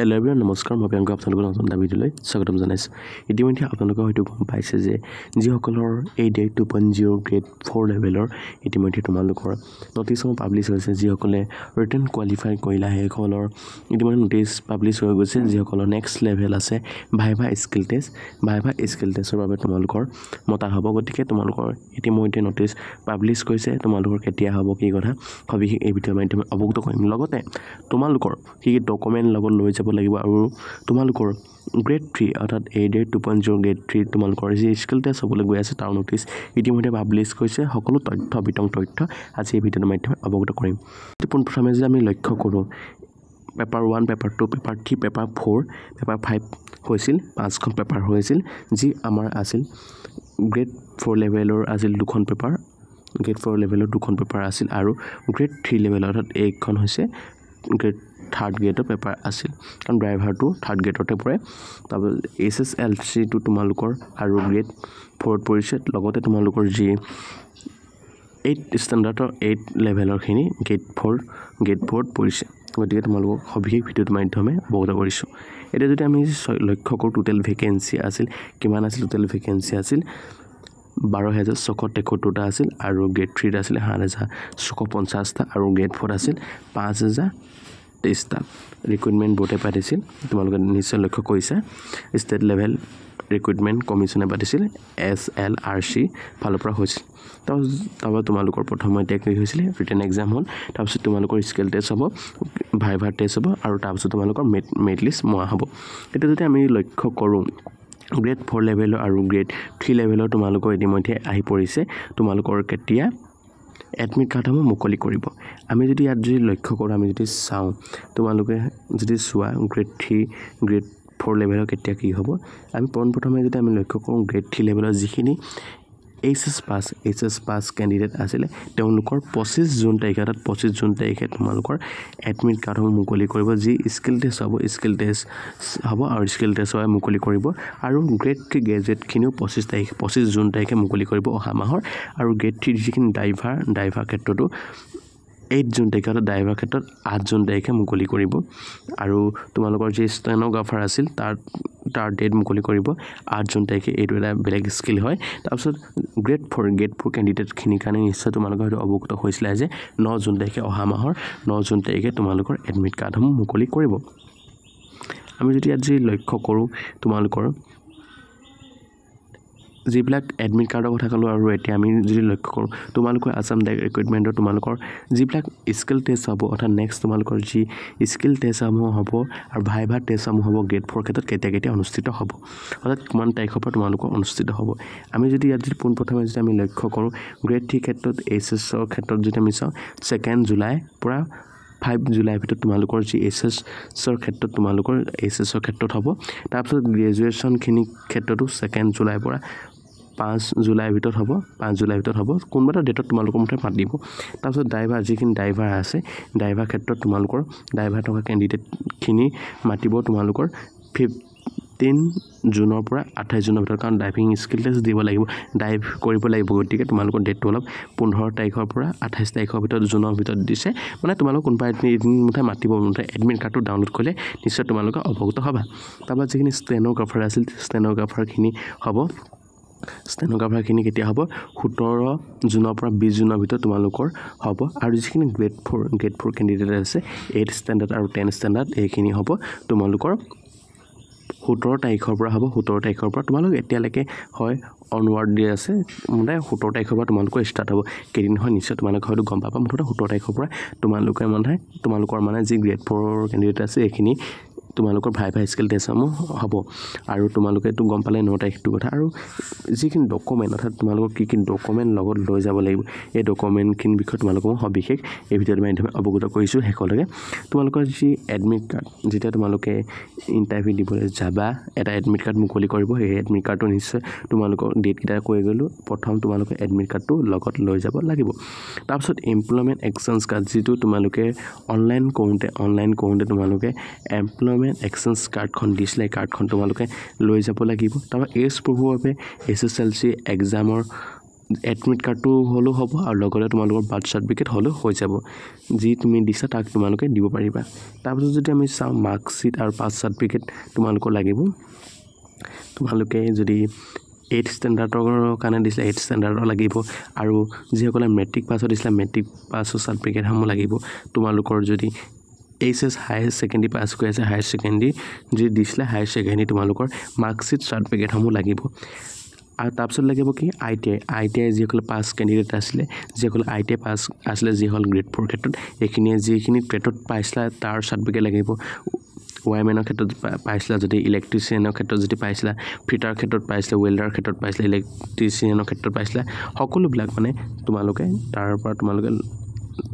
hello' everyone নমস্কাৰ মই প্ৰিয়ংকা আপোনালোকৰ নতুন এটা ভিডিঅ'লৈ স্বাগতম জনাইছোঁ ইতিমধ্যে আপোনালোকে হয়তো গম পাইছে যে যিসকলৰ ADAE 2.0 গ্ৰেড 4 লেভেলৰ ইতিমধ্যে তোমালোকৰ নটিছসমূহ পাব্লিছ হৈছে যিসকলে ৰিটেন কোৱালিফাই কৰিলা সেইসকলৰ ইতিমধ্যে নটিছ পাব্লিছ হৈ গৈছে যিসকলৰ নেক্সট লেভেল আছে ভাইভা স্কিল টেষ্টৰ বাবে তোমালোকৰ মতা হ'ব গতিকে তোমালোকৰ ইতিমধ্যে নটিছ পাব্লিছ কৰিছে তোমালোকৰ কেতিয়া হ'ব কি কথা সবিশেষ এই ভিডিঅ'ৰ মাধ্যমে অৱগত কৰিম লগতে তোমালোকৰ কি ডকুমেণ্ট লগত লৈ যাব লাগিব আৰু তোমালোকৰ গ্ৰেড 3 অৰ্থাৎ ADAE 2.0 গ্ৰেড 3 তোমালোকৰ যি স্কিল টেষ্ট হ'বলৈ গৈ আছে তাৰ নটিছ ইতিমধ্যে পাব্লিছ কৰিছে সকলো বিতং তথ্য আজি এই ভিডিঅ'ৰ মাধ্যমে অৱগত কৰিম পোনপ্ৰথমে যদি আমি লক্ষ্য কৰোঁ paper 1 paper 2 paper 3 paper 4 paper 5 হৈছিল 5খন পেপাৰ হৈছিল যি আমাৰ আছিল গ্ৰেড 4 লেভেলৰ আছিল দুখন পেপাৰ গ্ৰেড 4 লেভেলৰ দুখন পেপাৰ আছিল আৰু গ্ৰেড 3 লেভেলৰ অৰ্থাৎ এইখন হৈছে গ্ৰেড 3rd গ্ৰেডৰ পেপাৰ আছিল কাৰণ ড্ৰাইভাৰটো 3rd গ্ৰেডতে পৰে তাৰপিছত SSLC-টো তোমালোকৰ আৰু গ্ৰেড 4ত পৰিছে লগতে তোমালোকৰ যি 8 ষ্টেণ্ডাৰ্ডৰ 8 লেভেলৰখিনি গ্ৰেড 4ত পৰিছে গতিকে তোমালোকক সবিশেষ ভিডিঅ'ৰ মাধ্যমে অৱগত কৰিছোঁ এতিয়া যদি আমি লক্ষ্য কৰোঁ টোটেল ভেকেঞ্চি আছিল কিমান আছিল টোটেল ভেকেঞ্চি আছিল 12,673টা আছিল আৰু গ্ৰেড 3 আছিল 7,650টা আৰু গ্ৰেড 4 আছিল 5,023টা ৰিক্ৰুইটমেণ্ট বোৰ্ডে পাতিছিল তোমালোকে নিশ্চয় লক্ষ্য কৰিছা ষ্টেট লেভেল ৰিক্ৰুইটমেণ্ট কমিশ্যনে পাতিছিল SLRC ফালৰ পৰা হৈছিল তাৰপৰা তোমালোকৰ প্ৰথমতে কি হৈছিলে ৰিটেন এক্সাম হ'ল তাৰপিছত তোমালোকৰ স্কিল টেষ্ট হ'ব ভাইভা টেষ্ট হ'ব আৰু তাৰপিছত তোমালোকৰ মেৰিট লিষ্ট মোৱা হ'ব এতিয়া যদি আমি লক্ষ্য কৰোঁ গ্ৰেড 4 লেভেলৰ আৰু গ্ৰেড 3 লেভেলৰ তোমালোকৰ ইতিমধ্যে আহি পৰিছে তোমালোকৰ কেতিয়া এডমিট কাৰ্ডসমূহ মুকলি কৰিব আমি যদি ইয়াত যদি লক্ষ্য কৰোঁ আমি যদি চাওঁ তোমালোকে যদি চোৱা গ্ৰেড 3 গ্ৰেড 4 লেভেলৰ কেতিয়া কি হ'ব আমি পোনপ্ৰথমে যদি আমি লক্ষ্য কৰোঁ গ্ৰেড 3 লেভেলৰ যিখিনি HS পাছ কেণ্ডিডেট আছিলে তেওঁলোকৰ 25 জুন তাৰিখে তোমালোকৰ এডমিট কাৰ্ডসমূহ মুকলি কৰিব যি স্কিল টেষ্ট হ'ব আৰু স্কিল টেষ্ট হয় মুকলি কৰিব আৰু গ্ৰেড 3 গ্ৰেজুৱেটখিনিও 25 জুন তাৰিখে মুকলি কৰিব অহা মাহৰ আৰু গ্ৰেড 3 যিখিনি ড্ৰাইভাৰ ক্ষেত্ৰতো 8 জুন তাৰিখে ড্ৰাইভাৰ ক্ষেত্ৰত 8 জুন তাৰিখে মুকলি কৰিব আৰু তোমালোকৰ যি ষ্টেন'গ্ৰাফাৰ আছিল তাৰ ডেট মুকলি কৰিব 8 জুন তাৰিখে এইটো এটা বেলেগ স্কিল হয় তাৰপিছত গ্ৰেড 4 কেণ্ডিডেটখিনিৰ কাৰণে নিশ্চয় তোমালোকৰ হয়তো অৱগত হৈছিলে যে 9 জুন তাৰিখে অহা মাহৰ 9 জুন তাৰিখে তোমালোকৰ এডমিট কাৰ্ডসমূহ মুকলি কৰিব আমি যদি ইয়াত লক্ষ্য কৰোঁ তোমালোকৰ যিবিলাক এডমিট কাৰ্ডৰ কথা ক'লোঁ আৰু এতিয়া আমি যদি লক্ষ্য কৰোঁ তোমালোকৰ আছাম ডাইৰেক্ট ৰিক্ৰুইটমেণ্টৰ তোমালোকৰ যিবিলাক স্কিল টেষ্ট হ'ব অৰ্থাৎ নেক্সট তোমালোকৰ যি স্কিল টেষ্টসমূহ হ'ব আৰু ভাইভা টেষ্টসমূহ হ'ব গ্ৰেড 4 ক্ষেত্ৰত কেতিয়া অনুষ্ঠিত হ'ব অৰ্থাৎ কিমান তাৰিখৰ পৰা তোমালোকৰ অনুষ্ঠিত হ'ব আমি যদি ইয়াত পোনপ্ৰথমে যদি আমি লক্ষ্য কৰোঁ গ্ৰেড 3 ক্ষেত্ৰত HSৰ ক্ষেত্ৰত যদি আমি চাওঁ 2 জুলাইৰ পৰা 5 জুলাইৰ ভিতৰত তোমালোকৰ যি HSৰ ক্ষেত্ৰত হ'ব তাৰপিছত গ্ৰেজুৱেশ্যনখিনিৰ ক্ষেত্ৰতো 2 জুলাইৰ পৰা 5 জুলাইৰ ভিতৰত হ'ব কোনোবা এটা ডেটত তোমালোকৰ মতে মাতিব তাৰপিছত যিখিনি ড্ৰাইভাৰ আছে ড্ৰাইভাৰ ক্ষেত্ৰত তোমালোকৰ ড্ৰাইভাৰ থকা কেণ্ডিডেটখিনি মাতিব তোমালোকৰ 15 জুনৰ পৰা 28 জুনৰ ভিতৰত কাৰণ ড্ৰাইভিং স্কিল টেষ্ট দিব লাগিব ড্ৰাইভ কৰিব লাগিব গতিকে তোমালোকৰ ডেটটো অলপ 15 তাৰিখৰ পৰা 28 তাৰিখৰ ভিতৰত জুনৰ ভিতৰত দিছে মানে তোমালোক কোনোবা এদিন মতে মাতিব এডমিট কাৰ্ডটো ডাউনলোড কৰিলে নিশ্চয় তোমালোকে অৱগত হ'বা তাৰপৰা যিখিনি ষ্টেন'গ্ৰাফাৰ আছিল ষ্টেন'গ্ৰাফাৰখিনি হ'ব ষ্টেন'গ্ৰাফাৰখিনি কেতিয়া হ'ব 17 জুনৰ পৰা 20 জুনৰ ভিতৰত তোমালোকৰ হ'ব আৰু যিখিনি গ্ৰেড 4 কেণ্ডিডেট আছে 8 ষ্টেণ্ডাৰ্ড আৰু 10 ষ্টেণ্ডাৰ্ড এইখিনি হ'ব তোমালোকৰ 17 তাৰিখৰ পৰা তোমালোক এতিয়ালৈকে হয় অনৱাৰ্ড ডে আছে মানে 17 তাৰিখৰ পৰা তোমালোকৰ ষ্টাৰ্ট হ'ব কেইদিন হয় নিশ্চয় তোমালোকে হয়তো গম পাবা মুঠতে 17 তাৰিখৰ পৰা তোমালোকৰ যি গ্ৰেড 4 কেণ্ডিডেট আছে এইখিনি তোমালোকৰ ভাইভা স্কিল টেষ্টসমূহ হ'ব আৰু তোমালোকেতো গম পালে 9 তাৰিখটো কথা আৰু যিখিনি ডকুমেণ্ট অৰ্থাৎ তোমালোকৰ কি ডকুমেণ্ট লগত লৈ যাব লাগিব এই ডকুমেণ্টখিনিৰ বিষয়ে তোমালোকক সবিশেষ এই ভিডিঅ'ৰ মাধ্যমে অৱগত কৰিছোঁ শেষলৈকে তোমালোকৰ যি এডমিট কাৰ্ড যেতিয়া তোমালোকে ইণ্টাৰভিউ দিবলৈ যাবা এটা এডমিট কাৰ্ড মুকলি কৰিব সেই এডমিট কাৰ্ডটো নিশ্চয় তোমালোকৰ ডেটকেইটা কৈ গ'লোঁ প্ৰথম তোমালোকে এডমিট কাৰ্ডটো লগত লৈ যাব লাগিব তাৰপিছত এমপ্লয়মেণ্ট এক্সচেঞ্জ কাৰ্ড যিটো তোমালোকে অনলাইন কৰোঁতে তোমালোকে এমপ্লয়মেণ্ট এক্সচেঞ্জ কাৰ্ডখন দিছিলে কাৰ্ডখন তোমালোকে লৈ যাব লাগিব তাৰপৰা এজ প্ৰুফৰ বাবে SSLC এক্সামৰ এডমিট কাৰ্ডটো হ'লেও হ'ব আৰু লগতে তোমালোকৰ বাৰ্থ চাৰ্টিফিকেট হ'লেও হৈ যাব যি তুমি দিছা তাক তোমালোকে দিব পাৰিবা তাৰপিছত যদি আমি চাওঁ মাৰ্কশ্বিট আৰু পাছ চাৰ্টিফিকেট তোমালোকৰ লাগিব তোমালোকে যদি 8th ষ্টেণ্ডাৰ্ডৰ কাৰণে দিছিলে 8th ষ্টেণ্ডাৰ্ডৰ লাগিব আৰু যিসকলে মেট্ৰিক পাছত দিছিলে মেট্ৰিক পাছৰ চাৰ্টিফিকেটসমূহ লাগিব তোমালোকৰ যদি এইচএছ হায়াৰ ছেকেণ্ডেৰী পাছ কৰি আছে হায়াৰ ছেকেণ্ডেৰী যি দিছিলে হায়াৰ ছেকেণ্ডেৰী তোমালোকৰ মাৰ্কশ্বিট চাৰ্টিফিকেটসমূহ লাগিব আৰু তাৰপিছত লাগিব কি আই টি আই যিসকলে পাছ কেণ্ডিডেট আছিলে যিসকলে আই টি আই পাছ আছিলে যিসকল গ্ৰেড 4 ক্ষেত্ৰত এইখিনিয়ে যিখিনি ট্ৰেডত পাইছিলে তাৰ চাৰ্টিফিকেট লাগিব ওয়াইমেনৰ ক্ষেত্ৰত পাইছিলা যদি ইলেক্ট্ৰিচিয়ানৰ ক্ষেত্ৰত যদি পাইছিলা ফিটাৰ ক্ষেত্ৰত পাইছিলা ৱেল্ডাৰ ক্ষেত্ৰত পাইছিলা ইলেক্ট্ৰিচিয়ানৰ ক্ষেত্ৰত পাইছিলা সকলোবিলাক মানে তোমালোকে তাৰ পৰা তোমালোকে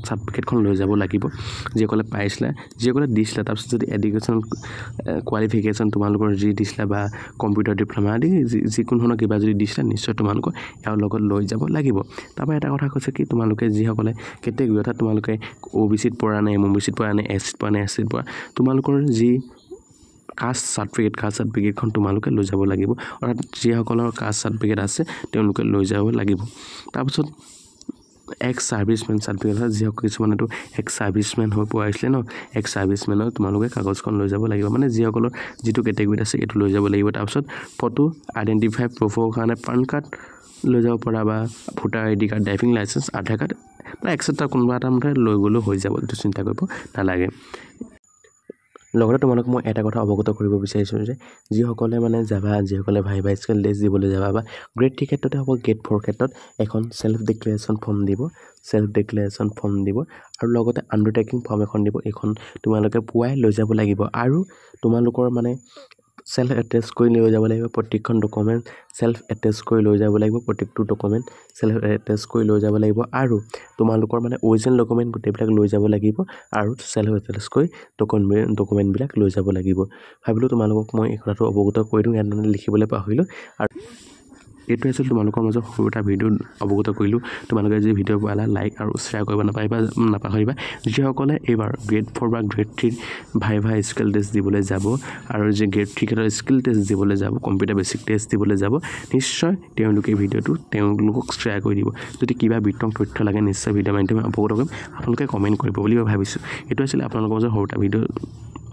চাৰ্টিফিকেটখন লৈ যাব লাগিব যিসকলে পাইছিলা যিসকলে দিছিলা তাৰপিছত যদি এডুকেশ্যন কোৱালিফিকেশ্যন তোমালোকৰ যি দিছিলা বা কম্পিউটাৰ ডিপ্ল'মা আদি যিকোনো ধৰণৰ কিবা যদি দিছিলা নিশ্চয় তোমালোকৰ ইয়াৰ লগত লৈ যাব লাগিব তাৰপৰা এটা কথা কৈছে কি তোমালোকে যিসকলে কেটেগৰী অৰ্থাৎ তোমালোকে OBCত পৰা নাই MOBCত পৰা নাই SCত পৰা নাই SCত পৰা তোমালোকৰ যি কাষ্ট চাৰ্টিফিকেটখন তোমালোকে লৈ যাব লাগিব অৰ্থাৎ যিসকলৰ কাষ্ট চাৰ্টিফিকেট আছে তেওঁলোকে লৈ যাব লাগিব তাৰপিছত এক্স সাৰ্ভিসমেন সাৰ্টিফিকেট যিসকল কিছুমানেতো এক্স সাৰ্ভিসমেন হৈ পোৱা আহিছিলে ন এক্স সাৰ্ভিসমেনৰ তোমালোকে কাগজখন লৈ যাব লাগিব মানে যিসকলৰ যিটো কেটেগৰীত আছে এইটো লৈ যাব লাগিব তাৰপিছত ফটো আইডেন্টিফাই প্ৰুফৰ কাৰণে পান কাৰ্ড লৈ যাব পৰা বা voter ID card driving licence Aadhaar card বা এক্সেট্ৰা কোনোবা এটা মতে লৈ গ'লেও হৈ যাব এইটো চিন্তা কৰিব নালাগে লগতে তোমালোক মই এটা কথা অৱগত কৰিব বিচাৰিছোঁ যে যিসকলে মানে যাবা যিসকলে ভাইভা স্কিল টেষ্ট দিবলৈ যাবা বা গ্ৰেড 3 ক্ষেত্ৰতে হ'ব গ্ৰেড 4 ক্ষেত্ৰত এখন সেলফ ডিক্লেৰেশ্যন ফৰ্ম দিব আৰু লগতে আন্ডাৰটেকিং ফৰ্ম এখন দিব এইখন তোমালোকে পুৱাই লৈ যাব লাগিব আৰু তোমালোকৰ মানে সেলফ এটেচ কৰি লৈ যাব লাগিব প্ৰত্যেকখন ডকুমেন্ট সেলফ এটেচ কৰি লৈ যাব লাগিব প্ৰত্যেকটো ডকুমেন্ট সেলফ এটেচ কৰি লৈ যাব লাগিব আৰু তোমালোকৰ মানে অৰিজিনেল ডকুমেন্ট গোটেইবিলাক লৈ যাব লাগিব আৰু সেলফ এটেচ কৰি ডকুমেন্ট বিলাক লৈ যাব লাগিব ভাবিলো তোমালোকক মই এই কথাটো অৱগত কৰি দিওঁ ইয়াত মানে লিখিবলৈ পাহৰিলো আৰু এইটো আছিল তোমালোকৰ মাজত সৰু এটা ভিডিঅ' অৱগত কৰিলোঁ তোমালোকে যদি ভিডিঅ' পালা লাইক আৰু শ্বেয়াৰ কৰিব নাপাহৰিবা যিসকলে এইবাৰ গ্ৰেড 4 বা গ্ৰেড 3 ভাইভা স্কিল টেষ্ট দিবলৈ যাব আৰু যে গ্ৰেড 3 ক্ষেত্ৰত স্কিল টেষ্ট দিবলৈ যাব কম্পিউটাৰ বেছিক টেষ্ট দিবলৈ যাব নিশ্চয় তেওঁলোকে ভিডিঅ'টো তেওঁলোকক শ্বেয়াৰ কৰি দিব যদি কিবা বিতং তথ্য লাগে নিশ্চয় ভিডিঅ' মাধ্যমে অৱগত কৰিম আপোনালোকে কমেণ্ট কৰিব বুলি মই ভাবিছোঁ এইটো আছিল আপোনালোকৰ মাজত সৰু এটা ভিডিঅ'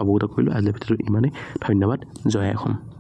অৱগত কৰিলোঁ আজিৰ ভিডিঅ'টো ইমানেই ধন্যবাদ জয় অসম